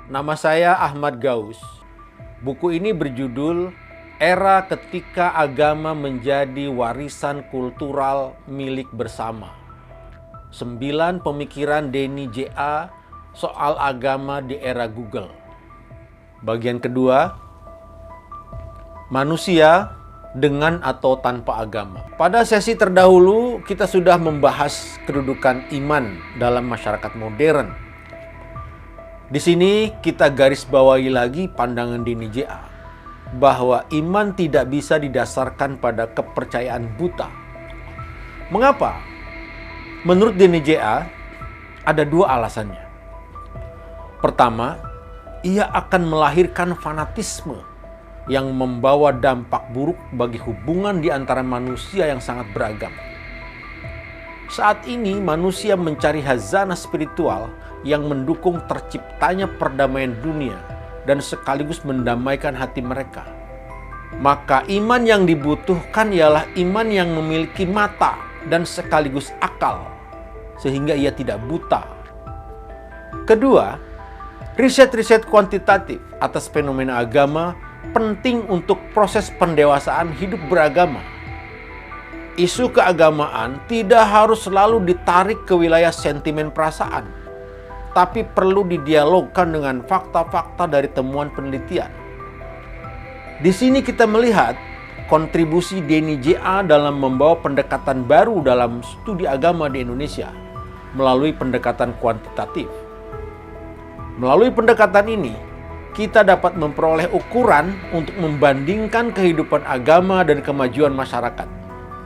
Nama saya Ahmad Gaus. Buku ini berjudul Era Ketika Agama Menjadi Warisan Kultural Milik Bersama. 9 pemikiran Denny J.A. soal agama di era Google. Bagian kedua, manusia dengan atau tanpa agama. Pada sesi terdahulu, kita sudah membahas kedudukan iman dalam masyarakat modern. Di sini kita garis bawahi lagi pandangan Denny J.A. bahwa iman tidak bisa didasarkan pada kepercayaan buta. Mengapa? Menurut Denny J.A. ada 2 alasannya. Pertama, ia akan melahirkan fanatisme yang membawa dampak buruk bagi hubungan di antara manusia yang sangat beragam. Saat ini manusia mencari hazanah spiritual yang mendukung terciptanya perdamaian dunia dan sekaligus mendamaikan hati mereka. Maka iman yang dibutuhkan ialah iman yang memiliki mata dan sekaligus akal, sehingga ia tidak buta. Kedua, riset-riset kuantitatif atas fenomena agama penting untuk proses pendewasaan hidup beragama. Isu keagamaan tidak harus selalu ditarik ke wilayah sentimen perasaan, tapi perlu didialogkan dengan fakta-fakta dari temuan penelitian. Di sini kita melihat kontribusi Denny J.A. dalam membawa pendekatan baru dalam studi agama di Indonesia melalui pendekatan kuantitatif. Melalui pendekatan ini, kita dapat memperoleh ukuran untuk membandingkan kehidupan agama dan kemajuan masyarakat.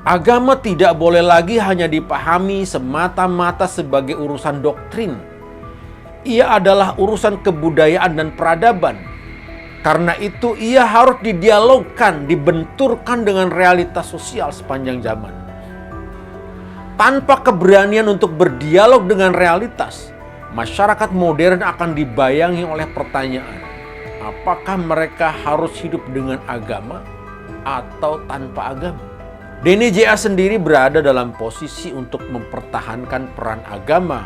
Agama tidak boleh lagi hanya dipahami semata-mata sebagai urusan doktrin. Ia adalah urusan kebudayaan dan peradaban. Karena itu ia harus didialogkan, dibenturkan dengan realitas sosial sepanjang zaman. Tanpa keberanian untuk berdialog dengan realitas, masyarakat modern akan dibayangi oleh pertanyaan, apakah mereka harus hidup dengan agama atau tanpa agama? Denny J.A. sendiri berada dalam posisi untuk mempertahankan peran agama.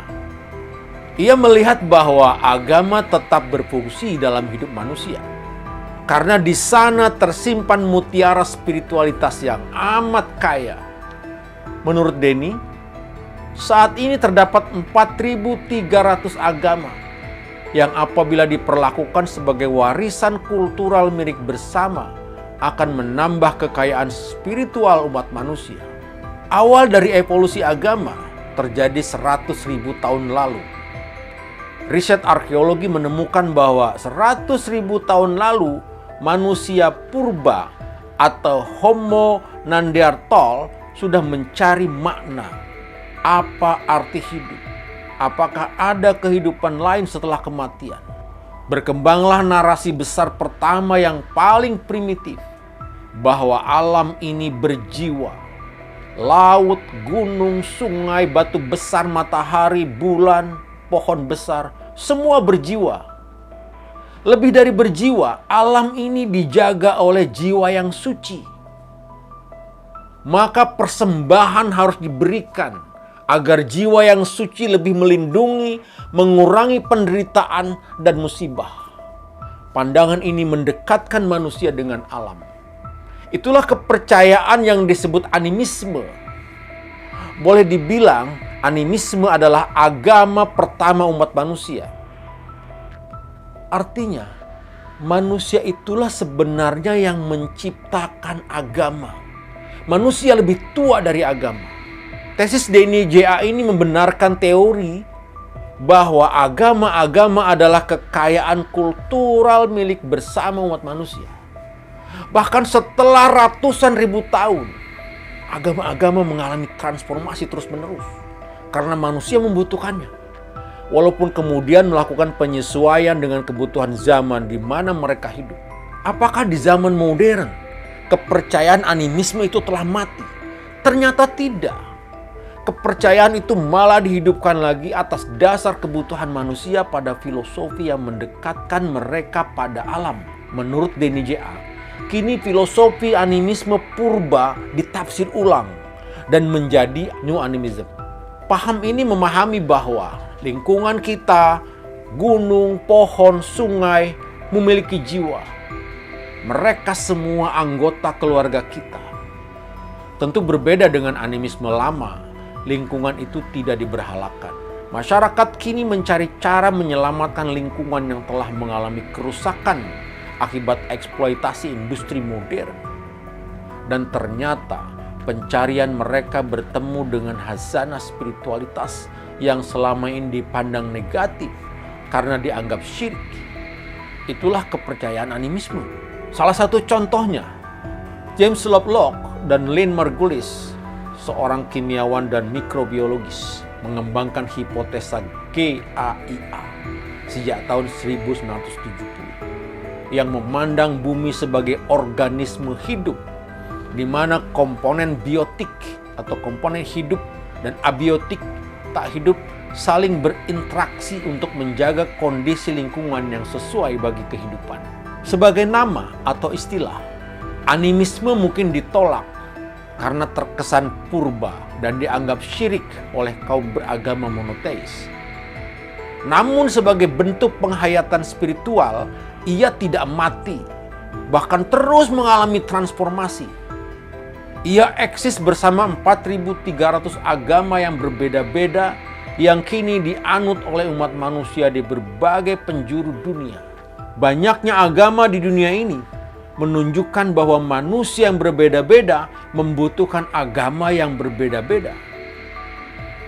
Ia melihat bahwa agama tetap berfungsi dalam hidup manusia. Karena di sana tersimpan mutiara spiritualitas yang amat kaya. Menurut Denny, saat ini terdapat 4.300 agama yang apabila diperlakukan sebagai warisan kultural milik bersama akan menambah kekayaan spiritual umat manusia. Awal dari evolusi agama terjadi 100.000 tahun lalu. Riset arkeologi menemukan bahwa 100.000 tahun lalu manusia purba atau Homo neanderthal sudah mencari makna. Apa arti hidup? Apakah ada kehidupan lain setelah kematian? Berkembanglah narasi besar pertama yang paling primitif, bahwa alam ini berjiwa. Laut, gunung, sungai, batu besar, matahari, bulan, pohon besar, semua berjiwa. Lebih dari berjiwa, alam ini dijaga oleh jiwa yang suci. Maka persembahan harus diberikan agar jiwa yang suci lebih melindungi, mengurangi penderitaan dan musibah. Pandangan ini mendekatkan manusia dengan alam. Itulah kepercayaan yang disebut animisme. Boleh dibilang animisme adalah agama pertama umat manusia. Artinya, manusia itulah sebenarnya yang menciptakan agama. Manusia lebih tua dari agama. Tesis Denny J.A. ini membenarkan teori bahwa agama-agama adalah kekayaan kultural milik bersama umat manusia. Bahkan setelah ratusan ribu tahun, agama-agama mengalami transformasi terus-menerus karena manusia membutuhkannya. Walaupun kemudian melakukan penyesuaian dengan kebutuhan zaman di mana mereka hidup. Apakah di zaman modern kepercayaan animisme itu telah mati? Ternyata tidak. Kepercayaan itu malah dihidupkan lagi atas dasar kebutuhan manusia pada filosofi yang mendekatkan mereka pada alam. Menurut Denny J.A., kini filosofi animisme purba ditafsir ulang dan menjadi New Animism. Paham ini memahami bahwa lingkungan kita, gunung, pohon, sungai memiliki jiwa. Mereka semua anggota keluarga kita. Tentu berbeda dengan animisme lama, lingkungan itu tidak diberhalakan. Masyarakat kini mencari cara menyelamatkan lingkungan yang telah mengalami kerusakan akibat eksploitasi industri modern. Dan ternyata pencarian mereka bertemu dengan hazanah spiritualitas yang selama ini dipandang negatif karena dianggap syirik. Itulah kepercayaan animisme. Salah satu contohnya, James Lovelock dan Lynn Margulis, seorang kimiawan dan mikrobiologis, mengembangkan hipotesa GAIA sejak tahun 1970 yang memandang bumi sebagai organisme hidup di mana komponen biotik atau komponen hidup dan abiotik tak hidup saling berinteraksi untuk menjaga kondisi lingkungan yang sesuai bagi kehidupan. Sebagai nama atau istilah, animisme mungkin ditolak karena terkesan purba dan dianggap syirik oleh kaum beragama monoteis. Namun sebagai bentuk penghayatan spiritual, ia tidak mati, bahkan terus mengalami transformasi. Ia eksis bersama 4.300 agama yang berbeda-beda yang kini dianut oleh umat manusia di berbagai penjuru dunia. Banyaknya agama di dunia ini menunjukkan bahwa manusia yang berbeda-beda membutuhkan agama yang berbeda-beda.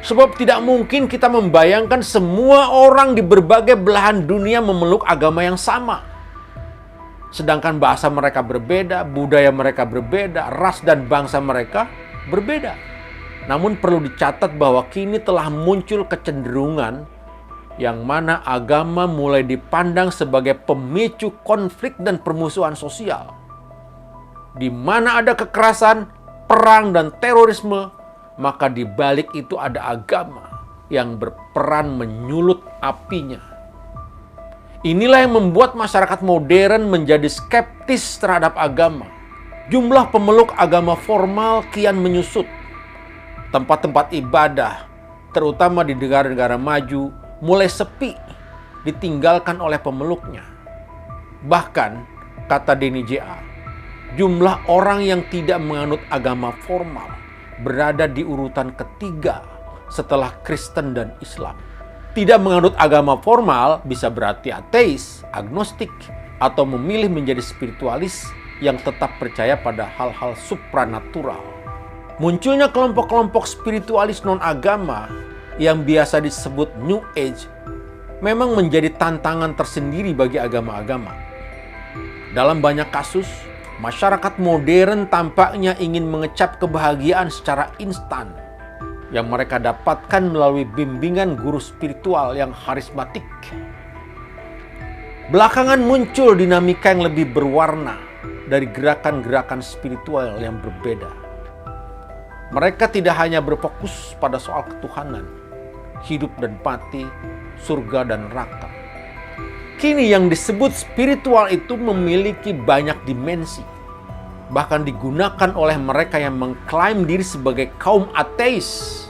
Sebab tidak mungkin kita membayangkan semua orang di berbagai belahan dunia memeluk agama yang sama. Sedangkan bahasa mereka berbeda, budaya mereka berbeda, ras dan bangsa mereka berbeda. Namun perlu dicatat bahwa kini telah muncul kecenderungan yang mana agama mulai dipandang sebagai pemicu konflik dan permusuhan sosial. Di mana ada kekerasan, perang, dan terorisme, maka di balik itu ada agama yang berperan menyulut apinya. Inilah yang membuat masyarakat modern menjadi skeptis terhadap agama. Jumlah pemeluk agama formal kian menyusut. Tempat-tempat ibadah, terutama di negara-negara maju, mulai sepi, ditinggalkan oleh pemeluknya. Bahkan, kata Denny J.A., jumlah orang yang tidak menganut agama formal berada di urutan ketiga setelah Kristen dan Islam. Tidak menganut agama formal bisa berarti ateis, agnostik, atau memilih menjadi spiritualis yang tetap percaya pada hal-hal supranatural. Munculnya kelompok-kelompok spiritualis non-agama yang biasa disebut New Age memang menjadi tantangan tersendiri bagi agama-agama. Dalam banyak kasus, masyarakat modern tampaknya ingin mengecap kebahagiaan secara instan yang mereka dapatkan melalui bimbingan guru spiritual yang karismatik. Belakangan muncul dinamika yang lebih berwarna dari gerakan-gerakan spiritual yang berbeda. Mereka tidak hanya berfokus pada soal ketuhanan, hidup dan mati, surga dan neraka. Kini yang disebut spiritual itu memiliki banyak dimensi. Bahkan digunakan oleh mereka yang mengklaim diri sebagai kaum ateis.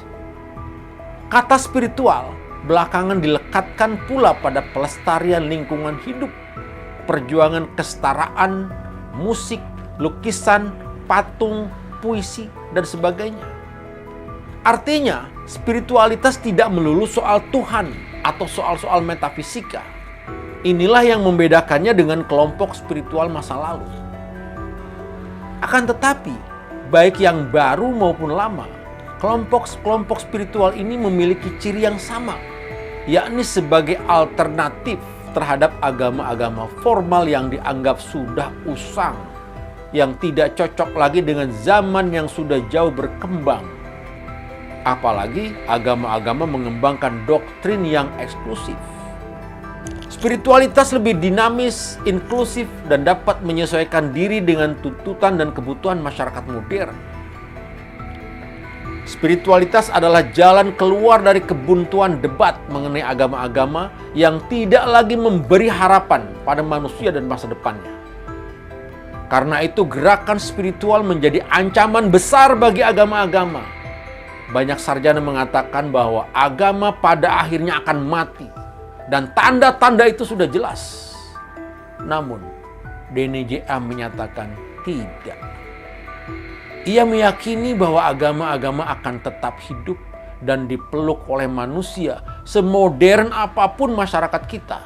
Kata spiritual belakangan dilekatkan pula pada pelestarian lingkungan hidup, perjuangan kesetaraan, musik, lukisan, patung, puisi, dan sebagainya. Artinya, spiritualitas tidak melulu soal Tuhan atau soal-soal metafisika. Inilah yang membedakannya dengan kelompok spiritual masa lalu. Akan tetapi, baik yang baru maupun lama, kelompok-kelompok spiritual ini memiliki ciri yang sama, yakni sebagai alternatif terhadap agama-agama formal yang dianggap sudah usang, yang tidak cocok lagi dengan zaman yang sudah jauh berkembang. Apalagi agama-agama mengembangkan doktrin yang eksklusif. Spiritualitas lebih dinamis, inklusif, dan dapat menyesuaikan diri dengan tuntutan dan kebutuhan masyarakat modern. Spiritualitas adalah jalan keluar dari kebuntuan debat mengenai agama-agama yang tidak lagi memberi harapan pada manusia dan masa depannya. Karena itu gerakan spiritual menjadi ancaman besar bagi agama-agama. Banyak sarjana mengatakan bahwa agama pada akhirnya akan mati dan tanda-tanda itu sudah jelas. Namun, DNJA menyatakan tidak. Ia meyakini bahwa agama-agama akan tetap hidup dan dipeluk oleh manusia semodern apapun masyarakat kita.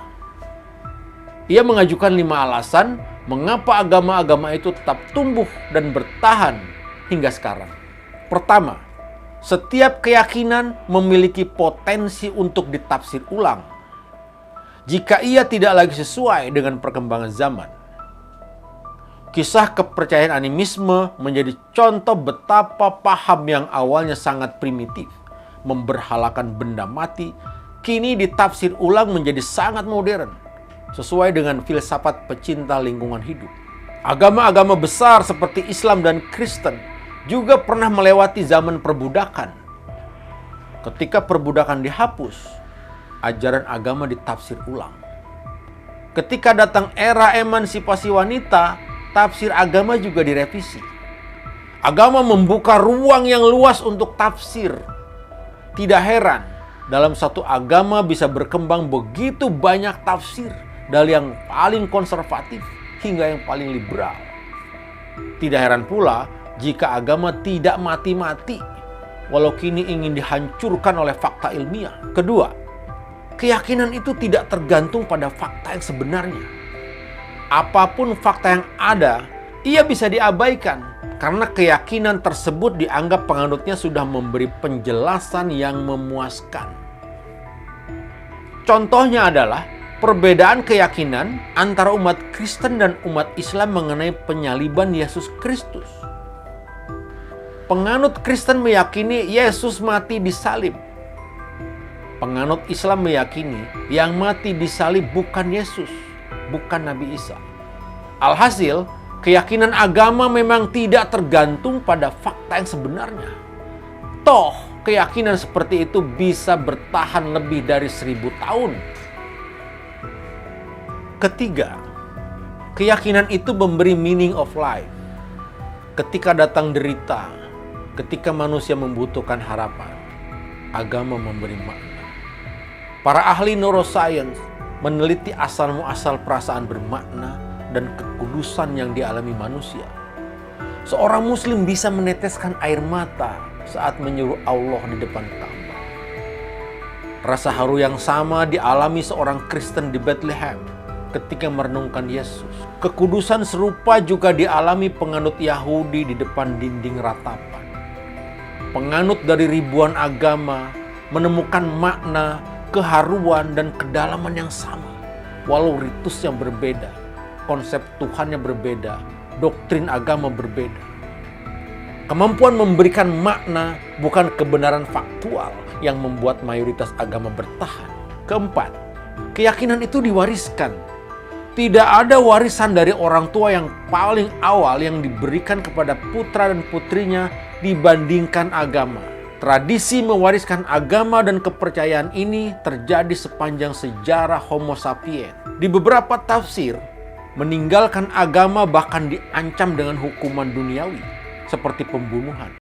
Ia mengajukan 5 alasan mengapa agama-agama itu tetap tumbuh dan bertahan hingga sekarang. Pertama, setiap keyakinan memiliki potensi untuk ditafsir ulang jika ia tidak lagi sesuai dengan perkembangan zaman. Kisah kepercayaan animisme menjadi contoh betapa paham yang awalnya sangat primitif, memberhalakan benda mati, kini ditafsir ulang menjadi sangat modern, sesuai dengan filsafat pecinta lingkungan hidup. Agama-agama besar seperti Islam dan Kristen juga pernah melewati zaman perbudakan. Ketika perbudakan dihapus, ajaran agama ditafsir ulang. Ketika datang era emansipasi wanita, tafsir agama juga direvisi. Agama membuka ruang yang luas untuk tafsir. Tidak heran, dalam satu agama bisa berkembang begitu banyak tafsir, dari yang paling konservatif hingga yang paling liberal. Tidak heran pula jika agama tidak mati-mati, walau kini ingin dihancurkan oleh fakta ilmiah. Kedua, keyakinan itu tidak tergantung pada fakta yang sebenarnya. Apapun fakta yang ada, ia bisa diabaikan karena keyakinan tersebut dianggap penganutnya sudah memberi penjelasan yang memuaskan. Contohnya adalah perbedaan keyakinan antara umat Kristen dan umat Islam mengenai penyaliban Yesus Kristus. Penganut Kristen meyakini Yesus mati disalib. Penganut Islam meyakini yang mati disalib bukan Yesus, bukan Nabi Isa. Alhasil, keyakinan agama memang tidak tergantung pada fakta yang sebenarnya. Toh, keyakinan seperti itu bisa bertahan lebih dari 1000 tahun. Ketiga, keyakinan itu memberi meaning of life. Ketika datang derita, ketika manusia membutuhkan harapan, agama memberi makna. Para ahli neuroscience meneliti asal-muasal perasaan bermakna dan kekudusan yang dialami manusia. Seorang muslim bisa meneteskan air mata saat menyuruh Allah di depan Ka'bah. Rasa haru yang sama dialami seorang Kristen di Bethlehem ketika merenungkan Yesus. Kekudusan serupa juga dialami penganut Yahudi di depan dinding ratapan. Penganut dari ribuan agama menemukan makna, keharuan, dan kedalaman yang sama. Walau ritusnya berbeda, konsep Tuhannya berbeda, doktrin agama berbeda. Kemampuan memberikan makna bukan kebenaran faktual yang membuat mayoritas agama bertahan. Keempat, keyakinan itu diwariskan. Tidak ada warisan dari orang tua yang paling awal yang diberikan kepada putra dan putrinya dibandingkan agama. Tradisi mewariskan agama dan kepercayaan ini terjadi sepanjang sejarah Homo sapiens. Di beberapa tafsir, meninggalkan agama bahkan diancam dengan hukuman duniawi, seperti pembunuhan.